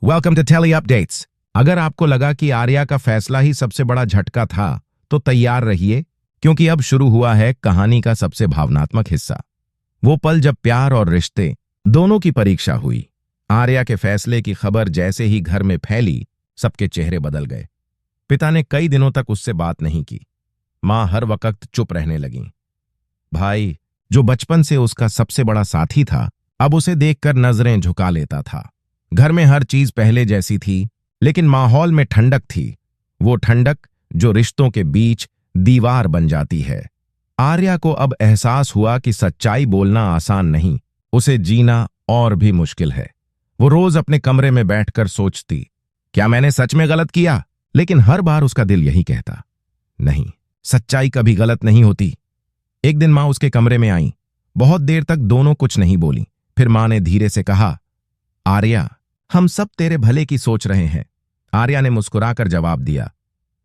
Welcome to tele updates. अगर आपको लगा कि आर्या का फैसला ही सबसे बड़ा झटका था तो तैयार रहिए, क्योंकि अब शुरू हुआ है कहानी का सबसे भावनात्मक हिस्सा। वो पल जब प्यार और रिश्ते दोनों की परीक्षा हुई। आर्या के फैसले की खबर जैसे ही घर में फैली, सबके चेहरे बदल गए। पिता ने कई दिनों तक उससे बात नहीं की। मां हर वक्त चुप रहने लगी। भाई, जो बचपन से उसका सबसे बड़ा साथी था, अब उसे देखकर नजरें झुका लेता था। घर में हर चीज पहले जैसी थी, लेकिन माहौल में ठंडक थी। वो ठंडक जो रिश्तों के बीच दीवार बन जाती है। आर्या को अब एहसास हुआ कि सच्चाई बोलना आसान नहीं, उसे जीना और भी मुश्किल है। वो रोज अपने कमरे में बैठकर सोचती, क्या मैंने सच में गलत किया? लेकिन हर बार उसका दिल यही कहता, नहीं, सच्चाई कभी गलत नहीं होती। एक दिन मां उसके कमरे में आई। बहुत देर तक दोनों कुछ नहीं बोली। फिर मां ने धीरे से कहा, आर्या, हम सब तेरे भले की सोच रहे हैं। आर्या ने मुस्कुराकर जवाब दिया,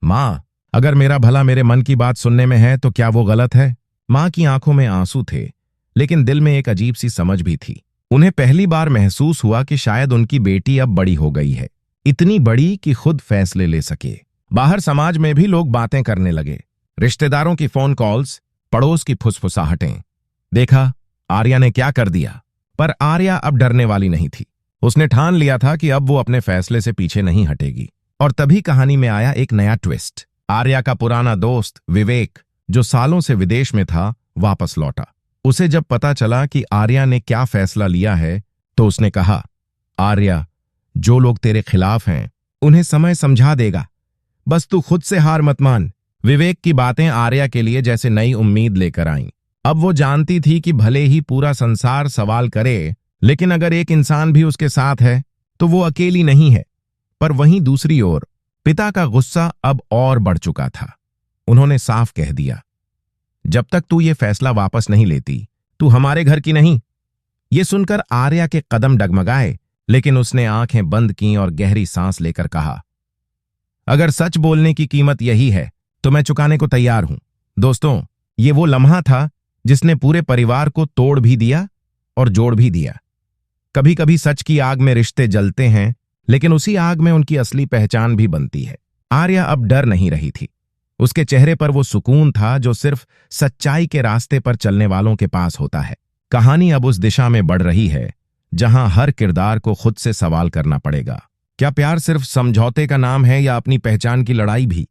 मां, अगर मेरा भला मेरे मन की बात सुनने में है तो क्या वो गलत है? मां की आंखों में आंसू थे, लेकिन दिल में एक अजीब सी समझ भी थी। उन्हें पहली बार महसूस हुआ कि शायद उनकी बेटी अब बड़ी हो गई है, इतनी बड़ी कि खुद फैसले ले सके। बाहर समाज में भी लोग बातें करने लगे। रिश्तेदारों की फोन कॉल्स, पड़ोस की फुसफुसाहटें। देखा, आर्या ने क्या कर दिया। पर आर्या अब डरने वाली नहीं थी। उसने ठान लिया था कि अब वो अपने फैसले से पीछे नहीं हटेगी। और तभी कहानी में आया एक नया ट्विस्ट। आर्या का पुराना दोस्त विवेक, जो सालों से विदेश में था, वापस लौटा। उसे जब पता चला कि आर्या ने क्या फैसला लिया है, तो उसने कहा, आर्या, जो लोग तेरे खिलाफ हैं उन्हें समय समझा देगा, बस तू खुद से हार मत मान। विवेक की बातें आर्या के लिए जैसे नई उम्मीद लेकर आईं। अब वो जानती थी कि भले ही पूरा संसार सवाल करे, लेकिन अगर एक इंसान भी उसके साथ है तो वो अकेली नहीं है। पर वहीं दूसरी ओर पिता का गुस्सा अब और बढ़ चुका था। उन्होंने साफ कह दिया, जब तक तू ये फैसला वापस नहीं लेती, तू हमारे घर की नहीं। ये सुनकर आर्या के कदम डगमगाए, लेकिन उसने आंखें बंद की और गहरी सांस लेकर कहा, अगर सच बोलने की कीमत यही है तो मैं चुकाने को तैयार हूं। दोस्तों, ये वो लम्हा था जिसने पूरे परिवार को तोड़ भी दिया और जोड़ भी दिया। कभी कभी सच की आग में रिश्ते जलते हैं, लेकिन उसी आग में उनकी असली पहचान भी बनती है। आर्या अब डर नहीं रही थी। उसके चेहरे पर वो सुकून था जो सिर्फ सच्चाई के रास्ते पर चलने वालों के पास होता है। कहानी अब उस दिशा में बढ़ रही है जहां हर किरदार को खुद से सवाल करना पड़ेगा, क्या प्यार सिर्फ समझौते का नाम है या अपनी पहचान की लड़ाई भी?